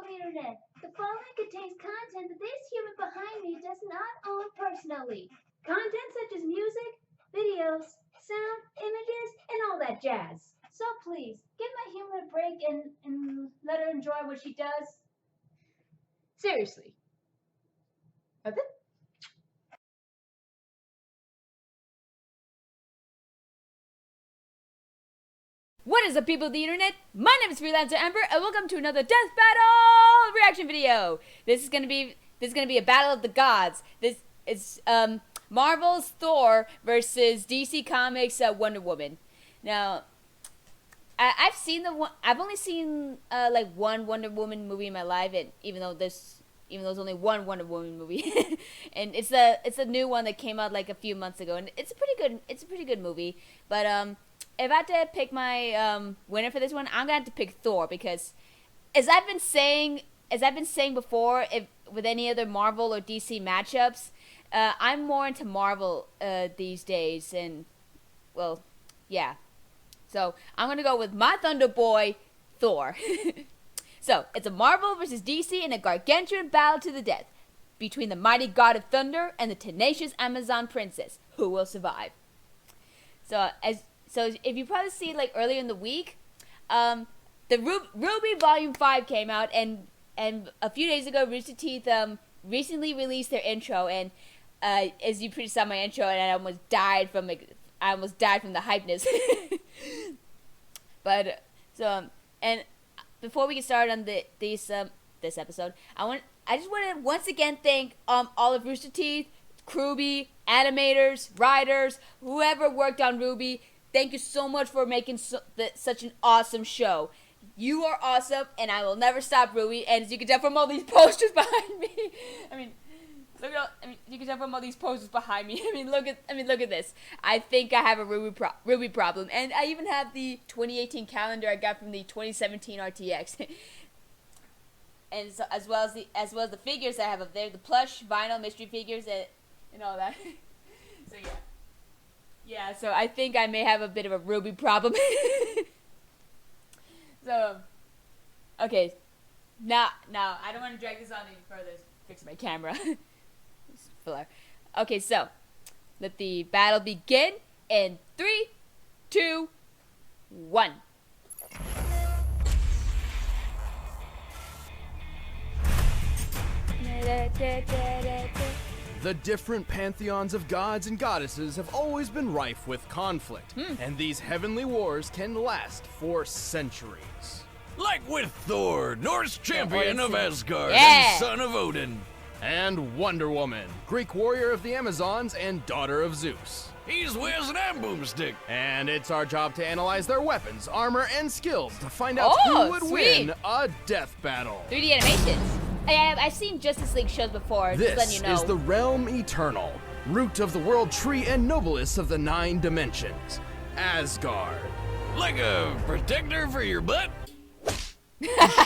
the internet. The following contains content that this human behind me does not own personally. Content such as music, videos, sound, images, and all that jazz. So please, give my human a break and let her enjoy what she does. Seriously. That's it. What is up, people of the internet? My name is FreelancerAmber, and welcome to another Death Battle reaction video. This is gonna be a battle of the gods. This is Marvel's Thor versus DC Comics' Wonder Woman. Now, I've only seen like one Wonder Woman movie in my life, and even though there's only one Wonder Woman movie, and it's a new one that came out like a few months ago, and it's a pretty good movie, but if I had to pick my winner for this one, I'm gonna have to pick Thor, because as I've been saying before, with any other Marvel or DC matchups, I'm more into Marvel these days, and well, yeah. So I'm gonna go with my Thunder Boy, Thor. So it's a Marvel versus DC in a gargantuan battle to the death between the mighty god of thunder and the tenacious Amazon princess. Who will survive? So if you probably see like earlier in the week, the Ruby Volume 5 came out, and a few days ago, Rooster Teeth recently released their intro, and as you pretty saw my intro, and I almost died from the hypeness. But and before we get started on this episode, I just want to once again thank all of Rooster Teeth, Ruby, animators, writers, whoever worked on Ruby. Thank you so much for making such an awesome show. You are awesome, and I will never stop, Ruby. And as you can tell from all these posters behind me, you can tell from all these posters behind me. Look at this. I think I have a Ruby problem, and I even have the 2018 calendar I got from the 2017 RTX. And so, as well as the figures I have up there, the plush vinyl mystery figures and all that. So yeah. Yeah, so I think I may have a bit of a Ruby problem. So, okay. Now, I don't want to drag this on any further. Fix my camera. Okay, so, let the battle begin in 3, 2, 1. The different pantheons of gods and goddesses have always been rife with conflict, and these heavenly wars can last for centuries. Like with Thor, Norse champion of Asgard Yeah. and son of Odin. And Wonder Woman, Greek warrior of the Amazons and daughter of Zeus. He's wears an arm boomstick. And it's our job to analyze their weapons, armor, and skills to find out Oh, who would sweet. win a death battle. 3D animations. I've seen Justice League shows before, just letting This you know. is the realm eternal, root of the world tree and noblest of the 9 dimensions, Asgard. Like a protector for your butt?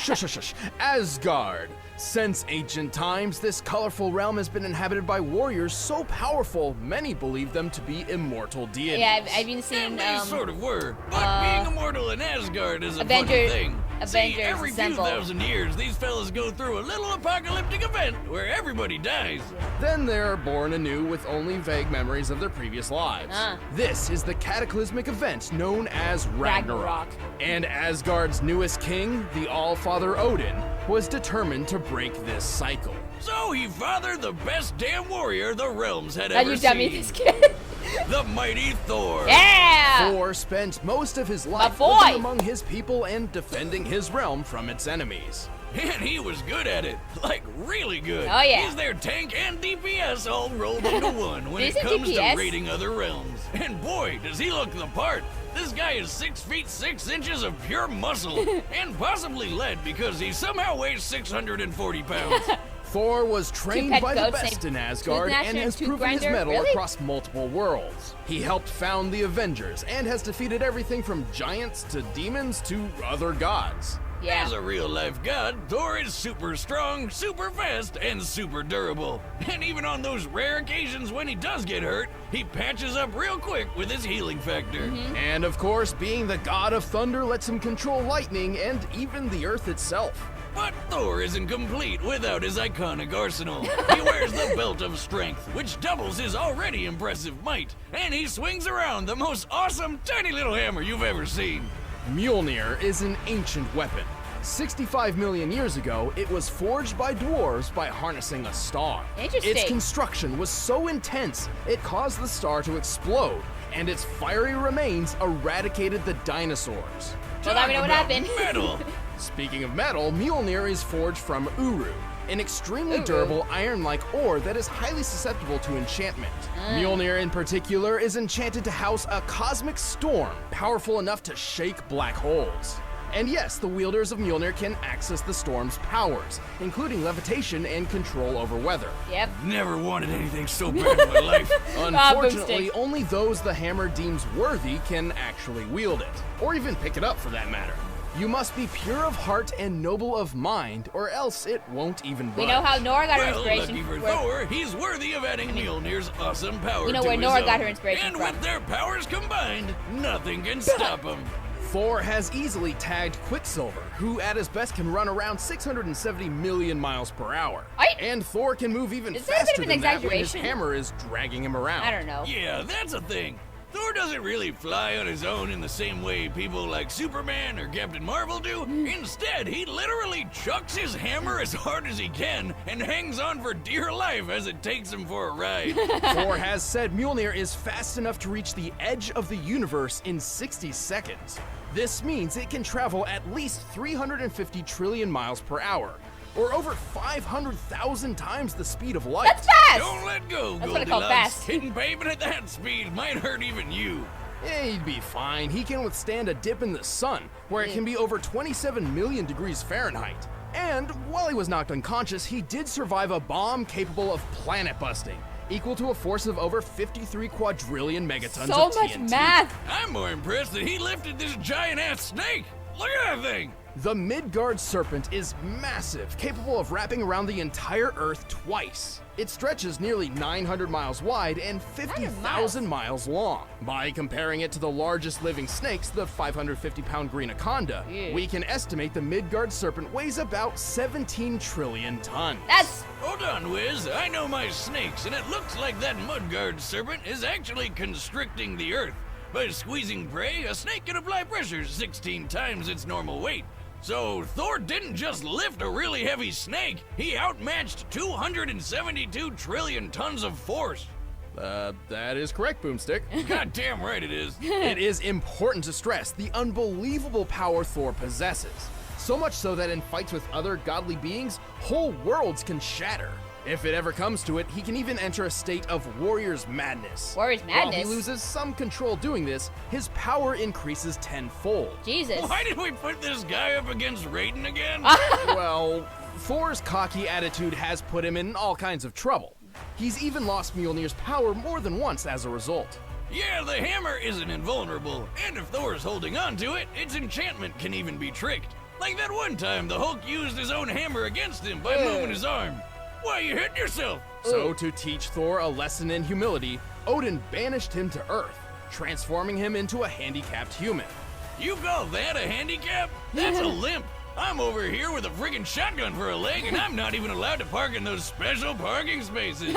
Shush. Asgard. Since ancient times, this colorful realm has been inhabited by warriors so powerful, many believe them to be immortal deities. Yeah, I've even seen And they sort of were. But being immortal in Asgard is a funny thing. Avengers See, every Assemble. few thousand years, these fellas go through a little apocalyptic event where everybody dies. Then they're born anew with only vague memories of their previous lives. This is the cataclysmic event known as Ragnarok. And Asgard's newest king, the All-Father Odin, was determined to break this cycle. So he fathered the best damn warrior the realms had Are ever you dummy, seen. this kid? The mighty Thor. Yeah! Thor spent most of his life boy. living among his people and defending his realm from its enemies. And he was good at it. Like, really good. Oh, yeah. He's their tank and DPS all rolled into one when it Isn't comes DPS? to raiding other realms. And boy, does he look the part. This guy is 6 feet 6 inches of pure muscle. And possibly lead because he somehow weighs 640 pounds. Thor was trained pet by the goats best named in Asgard Tooth Gnasher and has and Tooth proven his Grinder? mettle Really? across multiple worlds. He helped found the Avengers and has defeated everything from giants to demons to other gods. Yeah. As a real-life god, Thor is super strong, super fast, and super durable. And even on those rare occasions when he does get hurt, he patches up real quick with his healing factor. And of course, being the god of thunder lets him control lightning and even the earth itself. But Thor isn't complete without his iconic arsenal. He wears the Belt of Strength, which doubles his already impressive might, and he swings around the most awesome tiny little hammer you've ever seen. Mjolnir is an ancient weapon. 65 million years ago, it was forged by dwarves by harnessing a star. Interesting. Its construction was so intense, it caused the star to explode, and its fiery remains eradicated the dinosaurs. Well, now we know what happened. Metal. Speaking of metal, Mjolnir is forged from Uru, an extremely durable iron-like ore that is highly susceptible to enchantment. Mjolnir in particular is enchanted to house a cosmic storm, powerful enough to shake black holes. And yes, the wielders of Mjolnir can access the storm's powers, including levitation and control over weather. Yep. Never wanted anything so bad in my life. Unfortunately, only those the hammer deems worthy can actually wield it, or even pick it up for that matter. You must be pure of heart and noble of mind, or else it won't even budge. We know how Nora got her Well, inspiration lucky for from. Thor, he's worthy of adding Mjolnir's awesome power You know to where his Nora own. got her inspiration and from. with their powers combined, nothing can stop him. Thor has easily tagged Quicksilver, who at his best can run around 670 million miles per hour. And Thor can move even Is that a bit faster of an than that when his exaggeration? hammer is dragging him around. I don't know. Yeah, that's a thing. Thor doesn't really fly on his own in the same way people like Superman or Captain Marvel do. Instead, he literally chucks his hammer as hard as he can and hangs on for dear life as it takes him for a ride. Thor has said Mjolnir is fast enough to reach the edge of the universe in 60 seconds. This means it can travel at least 350 trillion miles per hour, or over 500,000 times the speed of light. That's fast! Don't let go, That's what I call Goldilocks. fast. Hitting pavement at that speed might hurt even you. Yeah, he'd be fine. He can withstand a dip in the sun, where it can be over 27 million degrees Fahrenheit. And while he was knocked unconscious, he did survive a bomb capable of planet busting, equal to a force of over 53 quadrillion megatons So of much TNT. math. I'm more impressed that he lifted this giant-ass snake. Look at that thing. The Midgard serpent is massive, capable of wrapping around the entire Earth twice. It stretches nearly 900 miles wide and 50,000 miles long. By comparing it to the largest living snakes, the 550-pound green anaconda, we can estimate the Midgard serpent weighs about 17 trillion tons. That's Hold on, Wiz. I know my snakes, and it looks like that Mudguard serpent is actually constricting the Earth. By squeezing prey, a snake can apply pressure 16 times its normal weight. So Thor didn't just lift a really heavy snake, he outmatched 272 trillion tons of force. That is correct, Boomstick. Goddamn right it is. It is important to stress the unbelievable power Thor possesses. So much so that in fights with other godly beings, whole worlds can shatter. If it ever comes to it, he can even enter a state of warrior's madness. Warrior's While madness? he loses some control doing this, his power increases tenfold. Jesus. Why did we put this guy up against Raiden again? Well, Thor's cocky attitude has put him in all kinds of trouble. He's even lost Mjolnir's power more than once as a result. Yeah, the hammer isn't invulnerable, and if Thor's holding on to it, its enchantment can even be tricked. Like that one time the Hulk used his own hammer against him by moving his arm. Why, you hit yourself? So to teach Thor a lesson in humility, Odin banished him to Earth, transforming him into a handicapped human. You call that a handicap? That's a limp. I'm over here with a friggin' shotgun for a leg, and I'm not even allowed to park in those special parking spaces.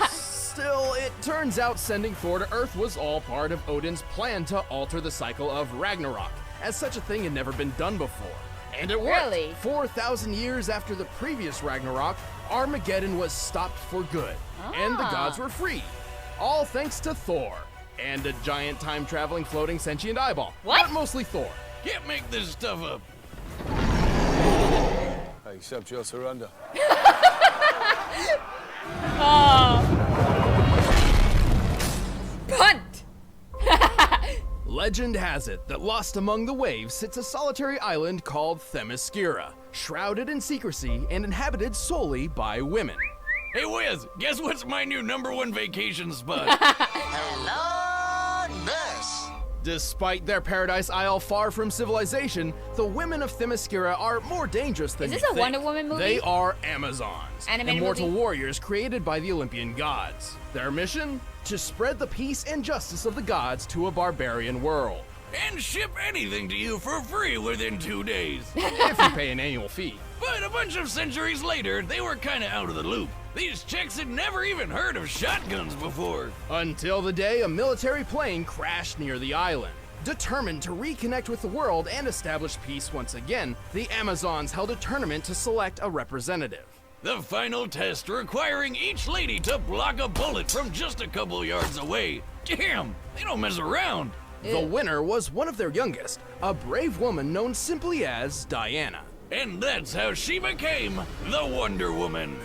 Still, it turns out sending Thor to Earth was all part of Odin's plan to alter the cycle of Ragnarok, as such a thing had never been done before. And it worked! Really? 4,000 years after the previous Ragnarok, Armageddon was stopped for good, and the gods were free. All thanks to Thor, and a giant time-traveling floating sentient eyeball. What? But mostly Thor. Can't make this stuff up. I accept your surrender. Punt. Legend has it that lost among the waves sits a solitary island called Themyscira, shrouded in secrecy and inhabited solely by women. Hey, Wiz, guess what's my new #1 vacation spot? Hello, nurse. Despite their paradise isle far from civilization, the women of Themyscira are more dangerous than Is this you a think. Wonder Woman movie? They are Amazons, Animated immortal movie? warriors created by the Olympian gods. Their mission? To spread the peace and justice of the gods to a barbarian world. And ship anything to you for free within 2 days. If you pay an annual fee. But a bunch of centuries later, they were kinda out of the loop. These chicks had never even heard of shotguns before. Until the day a military plane crashed near the island. Determined to reconnect with the world and establish peace once again, the Amazons held a tournament to select a representative. The final test requiring each lady to block a bullet from just a couple yards away. Damn, they don't mess around. The winner was one of their youngest, a brave woman known simply as Diana. And that's how she became the Wonder Woman.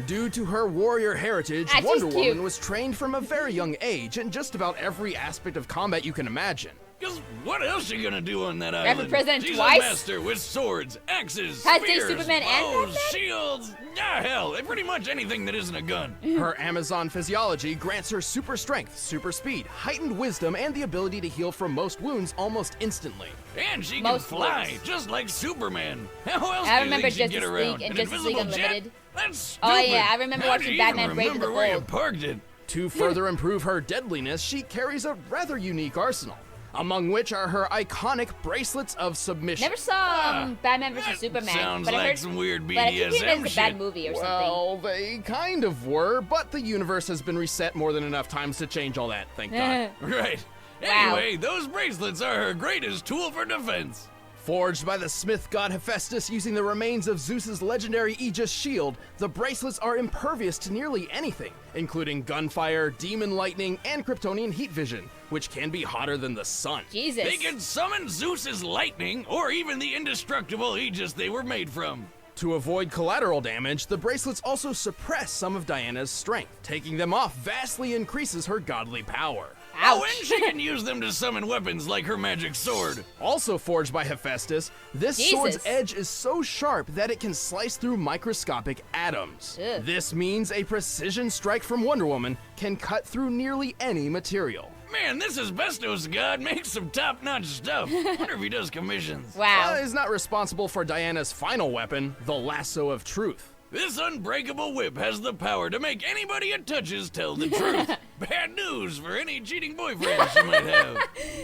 Due to her warrior heritage, Ah, she's Wonder cute. Woman was trained from a very young age in just about every aspect of combat you can imagine. Cause what else you gonna do on that Run island? for president She's twice? a master with swords, axes, Has to be spears, Superman and bows, Batman? shields, hell, pretty much anything that isn't a gun. Her Amazon physiology grants her super strength, super speed, heightened wisdom, and the ability to heal from most wounds almost instantly. And she can Most fly, wounds. just like Superman. How else I do you remember think she'd get Justice around? League and An Justice League invisible jet? Unlimited. That's stupid. Oh, yeah, I remember How watching do you Batman even Brave to the remember where you Bold. parked it? To further improve her deadliness, she carries a rather unique arsenal, among which are her iconic bracelets of submission. Never saw Batman vs That Superman, sounds but I like heard some weird but I think BDSM it was a shit. bad movie or something. Well, they kind of were, but the universe has been reset more than enough times to change all that, thank God. Right. Wow. Anyway, those bracelets are her greatest tool for defense. Forged by the smith god Hephaestus using the remains of Zeus's legendary Aegis shield, the bracelets are impervious to nearly anything, including gunfire, demon lightning, and Kryptonian heat vision, which can be hotter than the sun. Jesus. They can summon Zeus's lightning or even the indestructible Aegis they were made from. To avoid collateral damage, the bracelets also suppress some of Diana's strength. Taking them off vastly increases her godly power. Ouch. Oh, and she can use them to summon weapons like her magic sword. Also forged by Hephaestus, this Jesus. sword's edge is so sharp that it can slice through microscopic atoms. Ugh. This means a precision strike from Wonder Woman can cut through nearly any material. Man, this asbestos god makes some top-notch stuff. Wonder if he does commissions. Wow. Is not responsible for Diana's final weapon, the lasso of truth. This unbreakable whip has the power to make anybody it touches tell the truth. Bad news for any cheating boyfriend she might have.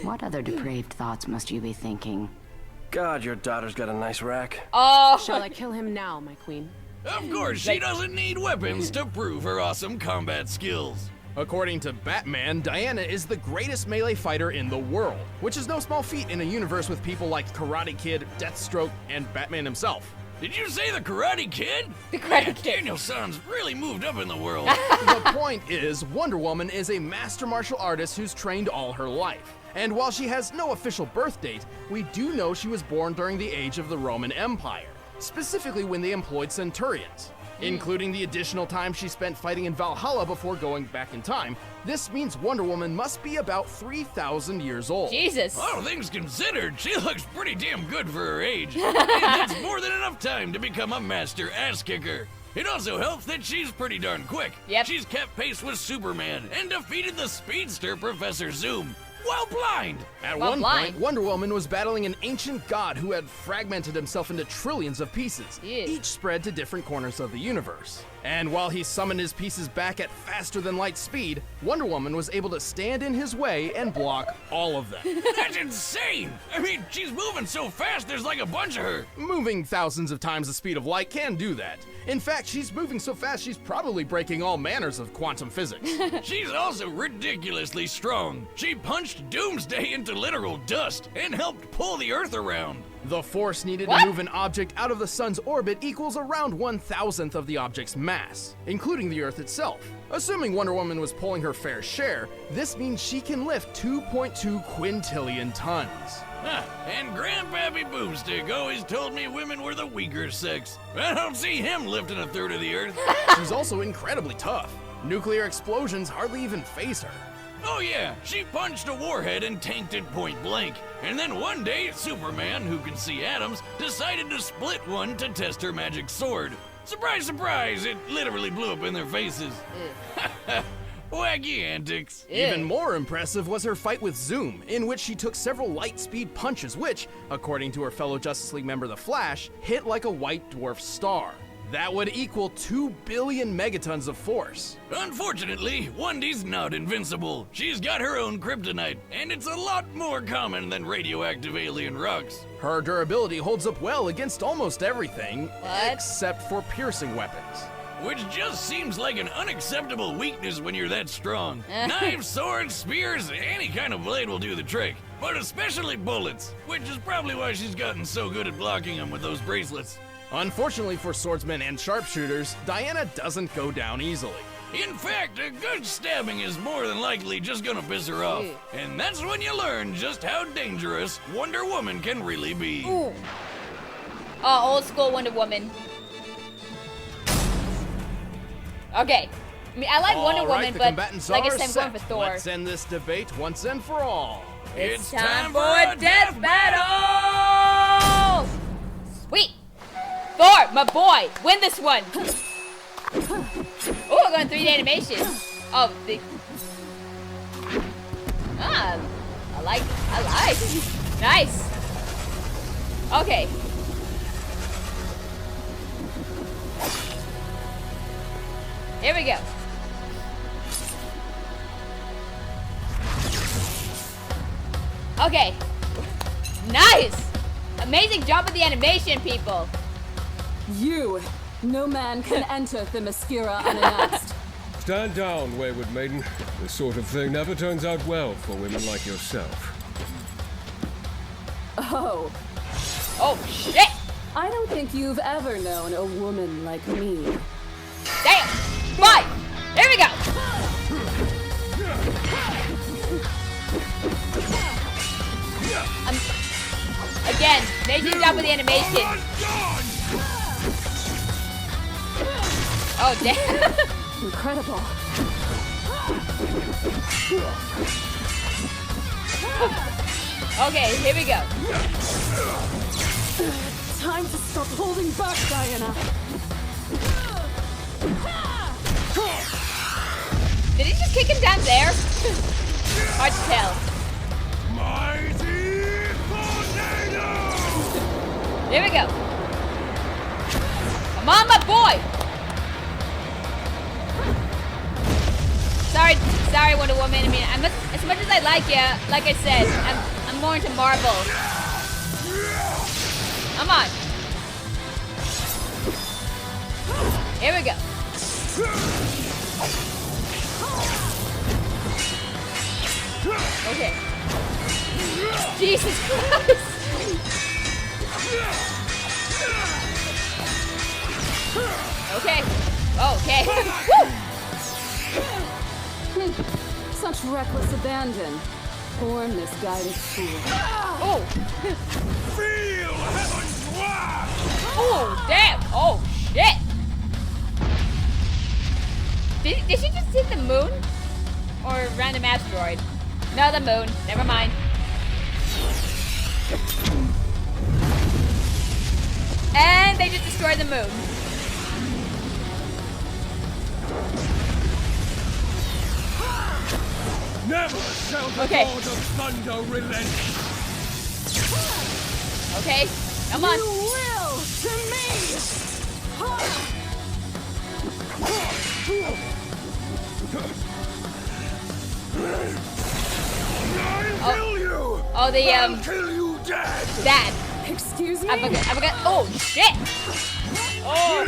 What other depraved thoughts must you be thinking? God, your daughter's got a nice rack. Oh. Shall I kill him now, my queen? Of course, she doesn't need weapons to prove her awesome combat skills. According to Batman, Diana is the greatest melee fighter in the world, which is no small feat in a universe with people like Karate Kid, Deathstroke, and Batman himself. Did you say the Karate Kid? The Karate Man, Kid. Daniel San's really moved up in the world. The point is, Wonder Woman is a master martial artist who's trained all her life. And while she has no official birth date, we do know she was born during the age of the Roman Empire, specifically when they employed centurions. Including the additional time she spent fighting in Valhalla before going back in time, this means Wonder Woman must be about 3,000 years old. Jesus. All things considered, she looks pretty damn good for her age. And that's more than enough time to become a master ass kicker. It also helps that she's pretty darn quick. Yep. She's kept pace with Superman and defeated the speedster Professor Zoom while blind. At While one blind. point, Wonder Woman was battling an ancient god who had fragmented himself into trillions of pieces, Ew. each spread to different corners of the universe. And while he summoned his pieces back at faster than light speed, Wonder Woman was able to stand in his way and block all of them. That's insane. I mean, she's moving so fast, there's like a bunch of her. Moving thousands of times the speed of light can do that. In fact, she's moving so fast she's probably breaking all manners of quantum physics. She's also ridiculously strong. She punched Doomsday into literal dust and helped pull the Earth around. The force needed What? to move an object out of the sun's orbit equals around 1,000th of the object's mass, including the Earth itself. Assuming Wonder Woman was pulling her fair share, this means she can lift 2.2 quintillion tons. Huh, and Grandpappy Boomstick always told me women were the weaker sex. I don't see him lifting a third of the Earth. She's also incredibly tough. Nuclear explosions hardly even faze her. Oh yeah, she punched a warhead and tanked it point blank. And then one day, Superman, who can see atoms, decided to split one to test her magic sword. Surprise, surprise, it literally blew up in their faces. Wacky antics. Even more impressive was her fight with Zoom, in which she took several light speed punches which, according to her fellow Justice League member The Flash, hit like a white dwarf star. That would equal 2 billion megatons of force. Unfortunately, Wendy's not invincible. She's got her own kryptonite, and it's a lot more common than radioactive alien rocks. Her durability holds up well against almost everything, What? except for piercing weapons. Which just seems like an unacceptable weakness when you're that strong. Knives, swords, spears, any kind of blade will do the trick. But especially bullets, which is probably why she's gotten so good at blocking them with those bracelets. Unfortunately for swordsmen and sharpshooters, Diana doesn't go down easily. In fact, a good stabbing is more than likely just gonna piss her off. And that's when you learn just how dangerous Wonder Woman can really be. Ooh. Oh, old school Wonder Woman. Okay. I mean, I like Wonder Woman, but like I said, I'm going for Thor. Let's end this debate once and for all. It's time for a death battle! Sweet! Thor, my boy, win this one! Oh, we're going 3D animation. Oh, I like. Nice. Okay. Here we go. Okay. Nice! Amazing job with the animation, people. No man can enter Themyscira unannounced. Stand down, wayward maiden. This sort of thing never turns out well for women like yourself. Oh, shit! I don't think you've ever known a woman like me. Damn! Bye! Here we go! Again, amazing job with the animation. Oh, damn. Incredible. Okay, here we go. Time to stop holding back, Diana. Did he just kick him down there? Hard to tell. Here we go. Come on, my boy. Sorry, Wonder Woman. I mean, as much as I like you, like I said, I'm more into Marvel. Come on. Here we go. Okay. Jesus Christ. Okay. Okay. Such reckless abandon. Poor misguided fool. Oh. Feel heaven's wrath! Oh, damn. Oh, shit. Did she just hit the moon? Or a random asteroid? No, the moon. Never mind. And they just destroyed the moon. Never shall the Okay. God of thunder relent. Okay, come on. You will to me! I'll kill you! Oh, the, I'll kill you dead! Dad. Excuse me? I forgot. Oh, shit. Oh.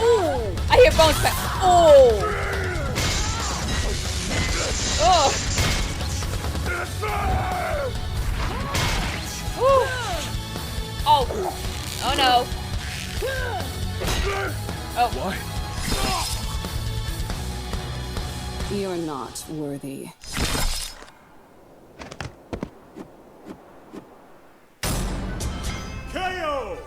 Ooh. I hear bones crack. Oh. Oh. Ooh. Oh. Oh no. Oh. What? You're not worthy. KO!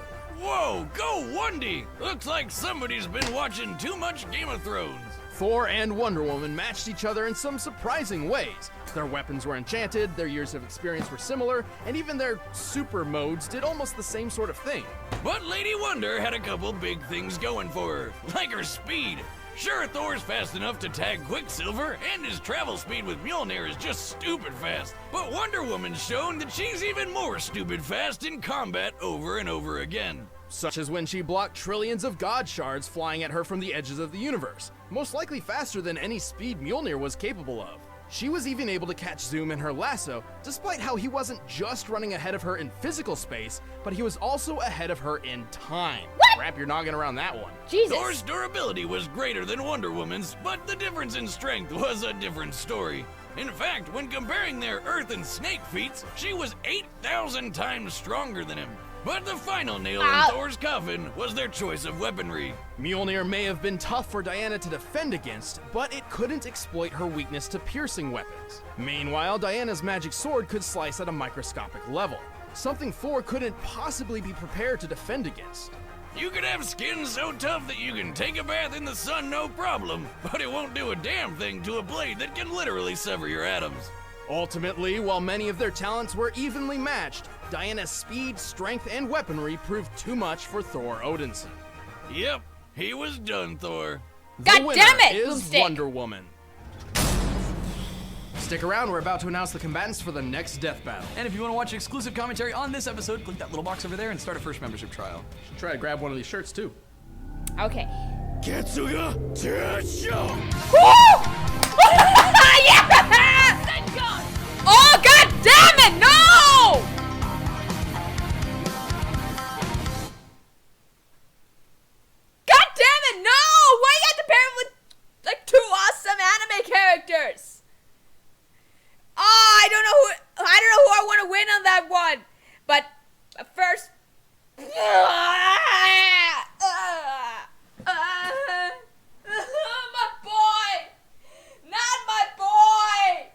Whoa, go Wendy! Looks like somebody's been watching too much Game of Thrones. Thor and Wonder Woman matched each other in some surprising ways. Their weapons were enchanted, their years of experience were similar, and even their super modes did almost the same sort of thing. But Lady Wonder had a couple big things going for her, like her speed. Sure, Thor's fast enough to tag Quicksilver, and his travel speed with Mjolnir is just stupid fast. But Wonder Woman's shown that she's even more stupid fast in combat over and over again. Such as when she blocked trillions of God shards flying at her from the edges of the universe, most likely faster than any speed Mjolnir was capable of. She was even able to catch Zoom in her lasso, despite how he wasn't just running ahead of her in physical space, but he was also ahead of her in time. What? Wrap your noggin around that one. Jesus. Thor's durability was greater than Wonder Woman's, but the difference in strength was a different story. In fact, when comparing their Earth and Snake feats, she was 8,000 times stronger than him. But the final nail in Thor's coffin was their choice of weaponry. Mjolnir may have been tough for Diana to defend against, but it couldn't exploit her weakness to piercing weapons. Meanwhile, Diana's magic sword could slice at a microscopic level, something Thor couldn't possibly be prepared to defend against. You could have skin so tough that you can take a bath in the sun no problem, but it won't do a damn thing to a blade that can literally sever your atoms. Ultimately, while many of their talents were evenly matched, Diana's speed, strength, and weaponry proved too much for Thor Odinson. Yep, he was done, Thor. God damn it, is Boomstick. Wonder Woman. Stick around, we're about to announce the combatants for the next death battle. And if you want to watch exclusive commentary on this episode, click that little box over there and start a first membership trial. Should try to grab one of these shirts too. Okay. Ketsuga Tetsuya! Yeah! Thank God! Oh, God damn it! No! God damn it! No! Why you got to pair him with like two awesome anime characters? Oh, I don't know who I want to win on that one. But first. My boy! Not my boy!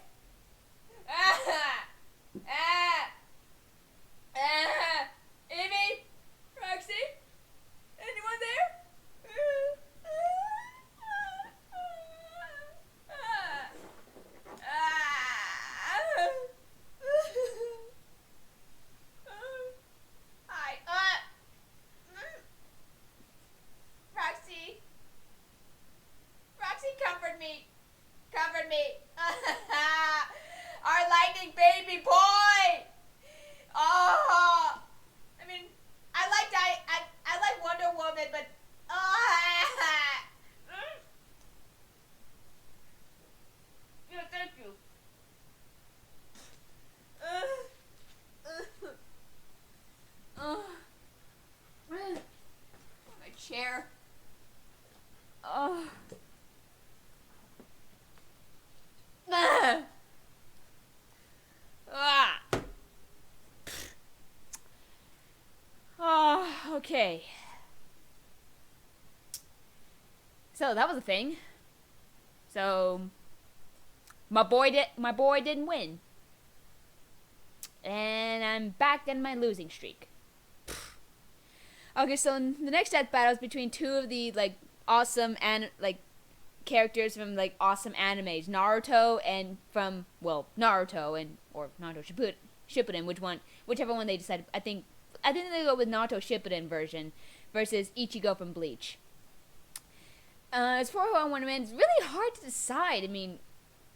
Evie? Roxy? Anyone there? Hi. Roxy? Roxy, comfort me. Comfort me. Our lightning baby boy. Oh, I mean, I like Wonder Woman, but yeah, thank you. My chair. Oh. Oh, okay. So that was a thing. So my boy didn't win. And I'm back in my losing streak. Okay, so the next death battle is between two of the like awesome and like characters from like awesome animes, Naruto and from Naruto and or Naruto Shippuden, whichever one they decide. I think they go with Naruto Shippuden version versus Ichigo from Bleach. As for who I want to win, it's really hard to decide. I mean,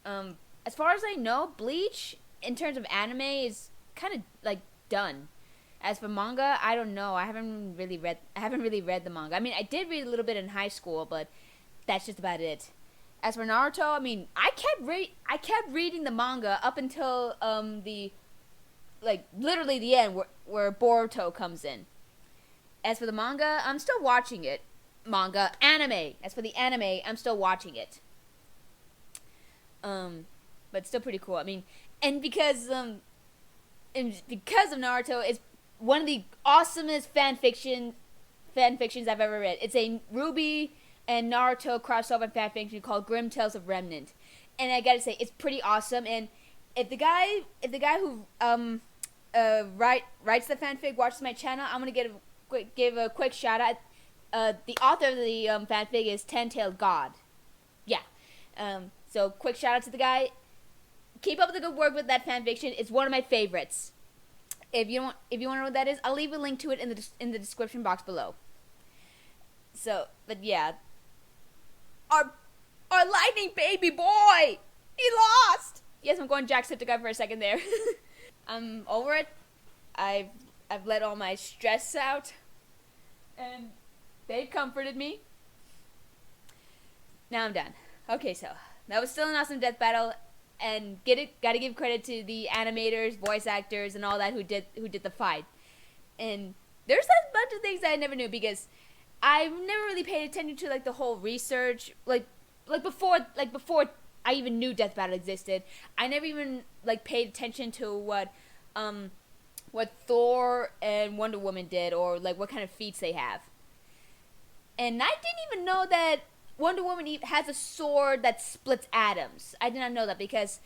as far as I know, Bleach in terms of anime is kind of like done. As for manga, I don't know. I haven't really read the manga. I mean, I did read a little bit in high school, but that's just about it. As for Naruto, I mean, I kept reading the manga up until literally the end where Boruto comes in. As for the manga, I'm still watching it. Anime. As for the anime, I'm still watching it. But it's still pretty cool. I mean, and because of Naruto, it's one of the awesomest fan fictions I've ever read. It's a Ruby and Naruto crossover fan fiction called Grim Tales of Remnant, and I gotta say it's pretty awesome. And if the guy who writes the fanfic watches my channel, I'm gonna give a quick shout out. The author of the fanfic is Ten-Tailed God. Yeah. So quick shout out to the guy. Keep up the good work with that fanfiction. It's one of my favorites. If you want to know what that is, I'll leave a link to it in the description box below. So, but yeah. our lightning baby boy, he lost. Yes, I'm going Jacksepticeye for a second there. I'm over it. I've let all my stress out, and they comforted me. Now I'm done. Okay, so that was still an awesome death battle, and gotta give credit to the animators, voice actors, and all that who did the fight. And there's a bunch of things that I never knew because I've never really paid attention to like the whole research, like before I even knew death battle existed. I never even like paid attention to what Thor and Wonder Woman did, or like what kind of feats they have. And I didn't even know that Wonder Woman has a sword that splits atoms. I did not know that because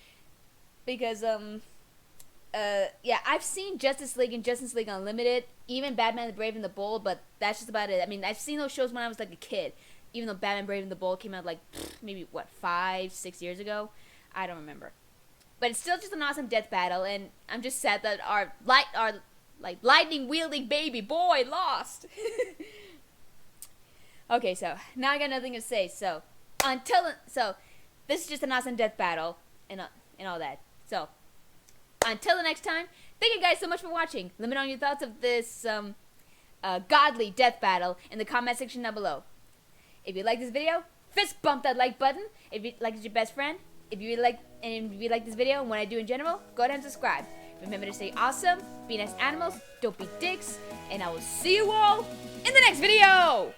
yeah, I've seen Justice League and Justice League Unlimited, even Batman the Brave and the Bold, but that's just about it. I mean, I've seen those shows when I was like a kid, even though Batman Brave and the Bold came out like maybe 5-6 years ago. I don't remember. But it's still just an awesome death battle, and I'm just sad that our lightning wielding baby boy lost. Okay, so now I got nothing to say. So this is just an awesome death battle and all that. So until the next time, thank you guys so much for watching. Let me know your thoughts of this godly death battle in the comment section down below. If you like this video, fist bump that like button. If you like it's your best friend. If you like this video and what I do in general, go ahead and subscribe. Remember to stay awesome, be nice animals, don't be dicks, and I will see you all in the next video!